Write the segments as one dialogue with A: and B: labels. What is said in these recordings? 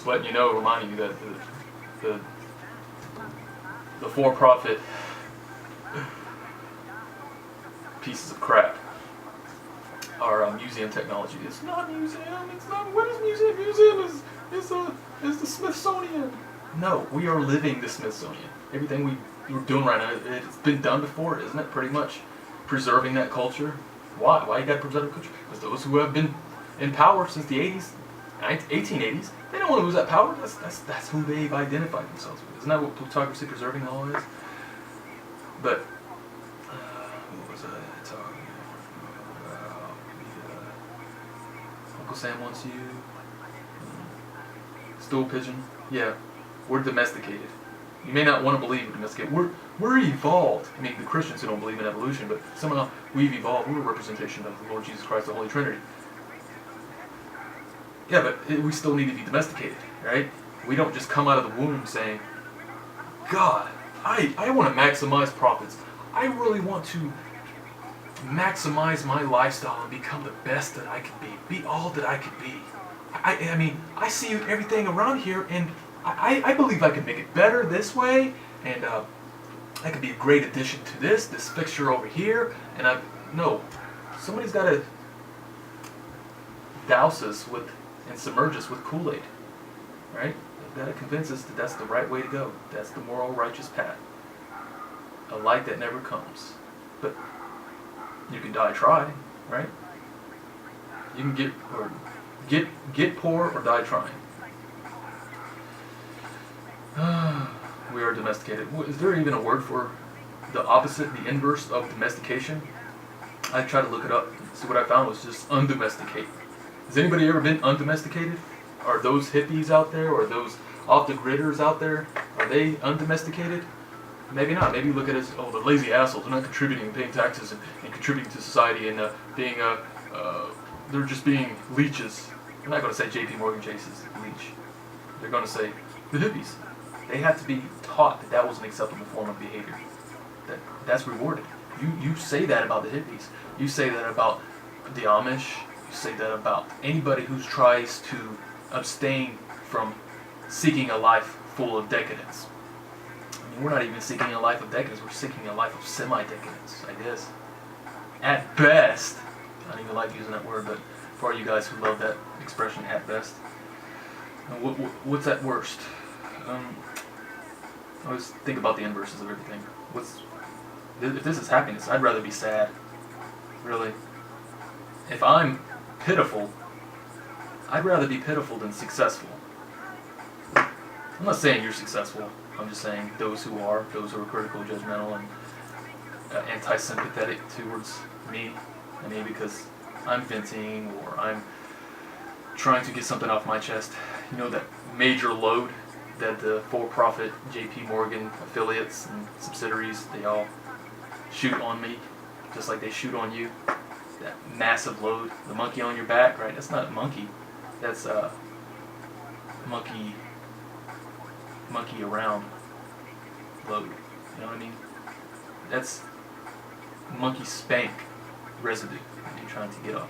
A: just letting you know, reminding you that the for-profit pieces of crap are museum technology. It's not museum. It's not. What is museum? Museum is the Smithsonian. No, we are living the Smithsonian. Everything we're doing right now, it's been done before, isn't it? Pretty much preserving that culture. Why? Why you got to preserve the culture? Because those who have been in power since the 80s, 1880s, they don't want to lose that power. That's who they've identified themselves with. Isn't that what plutocracy preserving all is? But what was I talking about? Uncle Sam wants you. Stool pigeon. Yeah, we're domesticated. You may not want to believe we're domesticated. We're evolved. I mean, the Christians who don't believe in evolution, but somehow we've evolved. We're a representation of the Lord Jesus Christ, the Holy Trinity. Yeah, but we still need to be domesticated, right? We don't just come out of the womb saying, God, I want to maximize profits. I really want to maximize my lifestyle and become the best that I could be all that I could be. I mean, I see everything around here, and I believe I can make it better this way, and I could be a great addition to this fixture over here, and no, somebody's got to douse us with and submerge us with Kool-Aid, right? They've got to convince us that that's the right way to go. That's the moral, righteous path. A light that never comes. But you can die trying, right? You can get poor or die trying. We are domesticated. Is there even a word for the opposite, the inverse of domestication? I tried to look it up. See, what I found was just undomesticate. Has anybody ever been undomesticated? Are those hippies out there, or those off-the-gridders out there, are they undomesticated? Maybe not. Maybe look at it as, oh, they're lazy assholes. They're not contributing and paying taxes and contributing to society, and they're just being leeches. They're not going to say J.P. Morgan Chase is a leech. They're going to say the hippies. They have to be taught that that was an acceptable form of behavior. That's rewarded. You say that about the hippies. You say that about the Amish. You say that about anybody who tries to abstain from seeking a life full of decadence. I mean, we're not even seeking a life of decadence. We're seeking a life of semi-decadence, I guess. At best. I don't even like using that word, but for all you guys who love that expression, at best. What's at worst? I always think about the inverses of everything. If this is happiness, I'd rather be sad. Really. If I'm pitiful, I'd rather be pitiful than successful. I'm not saying you're successful. I'm just saying those who are critical, judgmental, and anti-sympathetic towards me. I mean, because I'm venting or I'm trying to get something off my chest. You know, that major load that the for-profit J.P. Morgan affiliates and subsidiaries, they all shoot on me, just like they shoot on you. That massive load, the monkey on your back, right? That's not a monkey. That's a monkey around load. You know what I mean? That's monkey spank residue that you're trying to get off.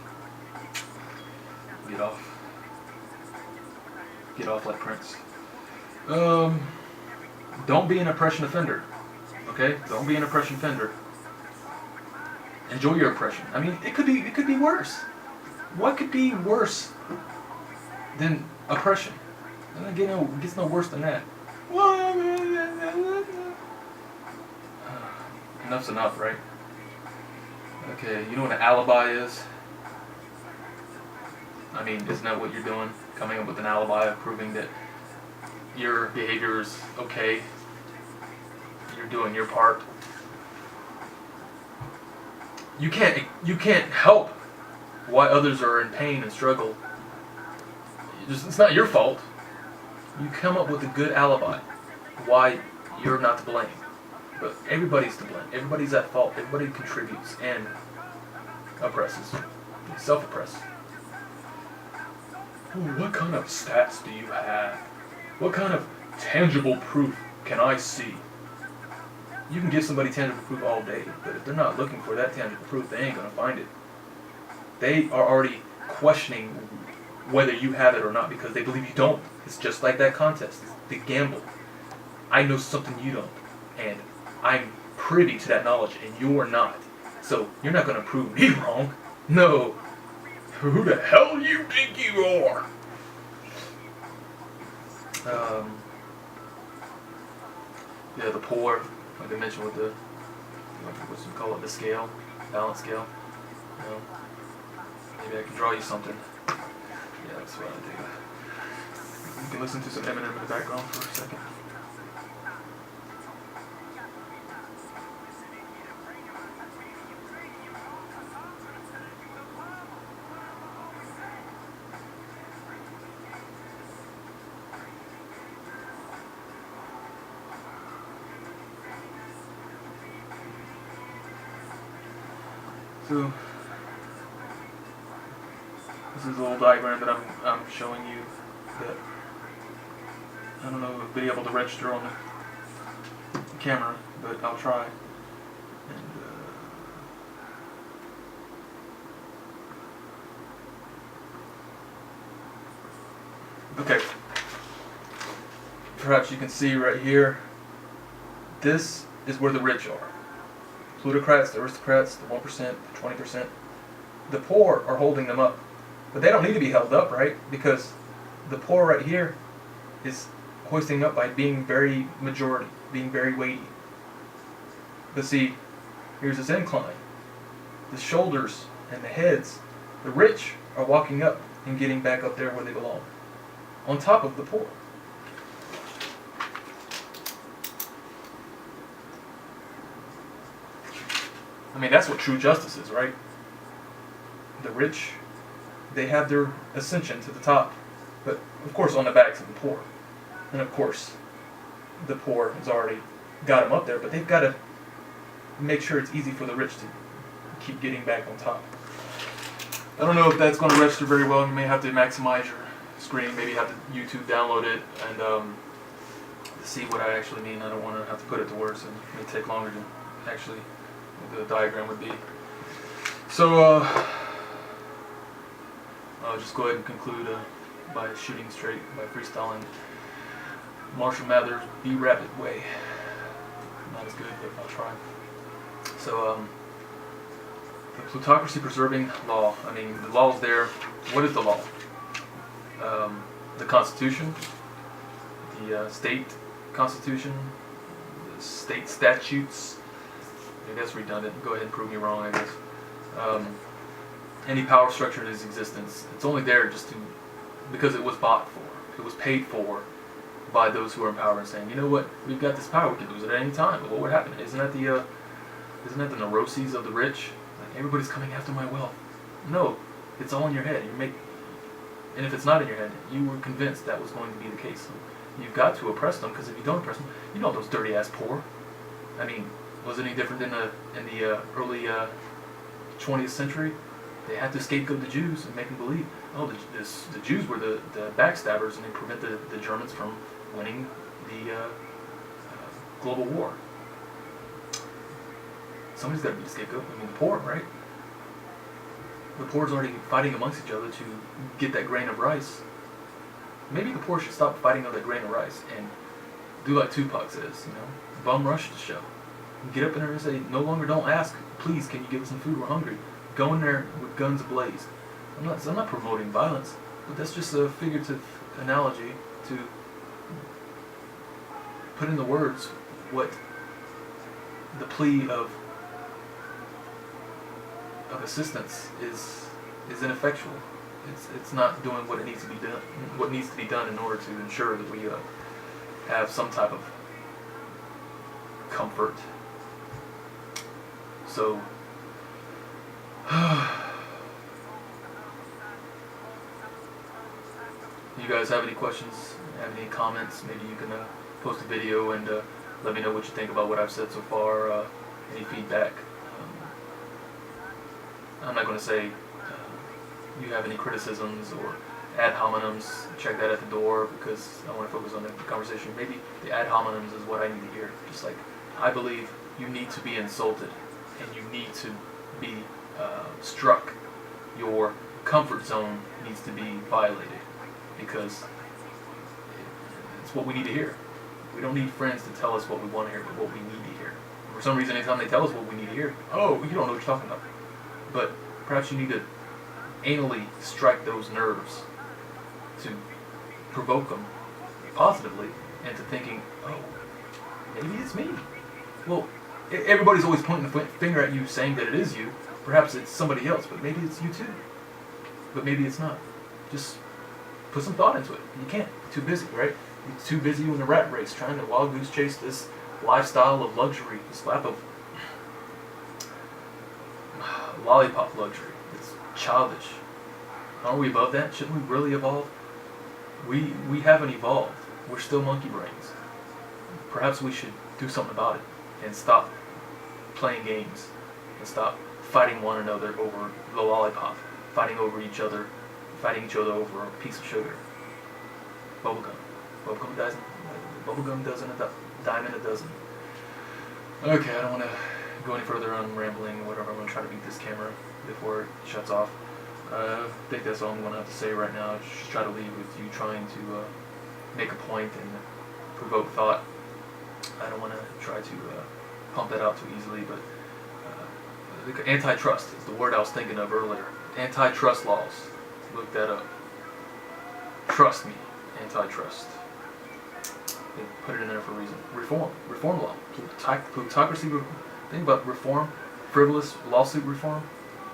A: Get off like Prince. Don't be an oppression offender. Okay? Don't be an oppression offender. Enjoy your oppression. I mean, it could be worse. What could be worse than oppression? It gets no worse than that. Enough's enough, right? Okay, you know what an alibi is? I mean, isn't that what you're doing? Coming up with an alibi of proving that your behavior is okay. You're doing your part. You can't help why others are in pain and struggle. It's not your fault. You come up with a good alibi why you're not to blame. But everybody's to blame. Everybody's at fault. Everybody contributes and oppresses. Self-oppress. What kind of stats do you have? What kind of tangible proof can I see? You can give somebody tangible proof all day, but if they're not looking for that tangible proof, they ain't going to find it. They are already questioning whether you have it or not, because they believe you don't. It's just like that contest. It's the gamble. I know something you don't, and I'm privy to that knowledge, and you're not. So you're not going to prove me wrong. No. Who the hell do you think you are? Yeah, the poor, like I mentioned with the, what's you call it, the scale, balance scale. You know, maybe I can draw you something. Yeah, that's what I do. You can listen to some Eminem in the background for a second. So, this is a little diagram that I'm showing you that I don't know if I'll be able to register on the camera, but I'll try. And, okay. Perhaps you can see right here, this is where the rich are. Plutocrats, the aristocrats, the 1%, the 20%. The poor are holding them up. But they don't need to be held up, right? Because the poor right here is hoisting up by being very majority, being very weighty. But see, here's this incline. The shoulders and the heads, the rich are walking up and getting back up there where they belong, on top of the poor. I mean, that's what true justice is, right? The rich, they have their ascension to the top, but of course on the backs of the poor. And of course, the poor has already got them up there, but they've got to make sure it's easy for the rich to keep getting back on top. I don't know if that's going to register very well. You may have to maximize your screen, maybe have to YouTube download it and see what I actually mean. I don't want to have to put it to words, and it may take longer to actually the diagram would be. So I'll just go ahead and conclude by shooting straight, by freestyling Marshall Mathers' Be Rapid way. Not as good, but I'll try. So the plutocracy preserving law. I mean, the law's there. What is the law? The Constitution, the state constitution, the state statutes. Maybe that's redundant. Go ahead and prove me wrong, I guess. Any power structure in its existence, it's only there just because it was bought for, it was paid for by those who are in power and saying, you know what, we've got this power, we can lose it at any time. But what would happen? Isn't that the neuroses of the rich? Like, everybody's coming after my wealth. No, it's all in your head. And if it's not in your head, you were convinced that was going to be the case. So you've got to oppress them, because if you don't oppress them, you know those dirty ass poor. I mean, was it any different in the early 20th century? They had to scapegoat the Jews and make them believe, oh, the Jews were the backstabbers, and they prevent the Germans from winning the global war. Somebody's got to be the scapegoat. I mean, the poor, right? The poor's already fighting amongst each other to get that grain of rice. Maybe the poor should stop fighting over that grain of rice and do like Tupac says, bum rush the show. Get up in there and say, no longer don't ask, please, can you give us some food? We're hungry. Go in there with guns ablaze. I'm not promoting violence, but that's just a figurative analogy to put in the words what the plea of assistance is ineffectual. It's not doing what it needs to be done. What needs to be done in order to ensure that we have some type of comfort. So, you guys have any questions? Have any comments? Maybe you can post a video and let me know what you think about what I've said so far. Any feedback? I'm not going to say you have any criticisms or ad hominems. Check that at the door, because I want to focus on the conversation. Maybe the ad hominems is what I need to hear. Just like, I believe you need to be insulted and you need to be struck. Your comfort zone needs to be violated because it's what we need to hear. We don't need friends to tell us what we want to hear, but what we need to hear. For some reason, anytime they tell us what we need to hear, oh, you don't know what you're talking about. But perhaps you need to anally strike those nerves to provoke them positively into thinking, oh, maybe it's me. Well, everybody's always pointing the finger at you saying that it is you. Perhaps it's somebody else, but maybe it's you too. But maybe it's not. Just put some thought into it. You can't. You're too busy, right? You're too busy in the rat race trying to wild goose chase this lifestyle of luxury, this lap of lollipop luxury. It's childish. Aren't we above that? Shouldn't we really evolve? We haven't evolved. We're still monkey brains. Perhaps we should do something about it and stop playing games and stop fighting one another over the lollipop, fighting over each other, fighting each other over a piece of sugar. Bubblegum. Bubblegum dozen a dime in a dozen. Okay, I don't want to go any further on rambling or whatever. I'm going to try to beat this camera before it shuts off. I think that's all I'm going to have to say right now. Just try to leave with you trying to make a point and provoke thought. I don't want to try to pump that out too easily, but antitrust is the word I was thinking of earlier. Antitrust laws. Look that up. Trust me. Antitrust. They put it in there for a reason. Reform law. Plutocracy. Think about reform. Frivolous lawsuit reform.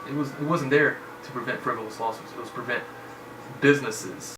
A: It wasn't there to prevent frivolous lawsuits. It was to prevent businesses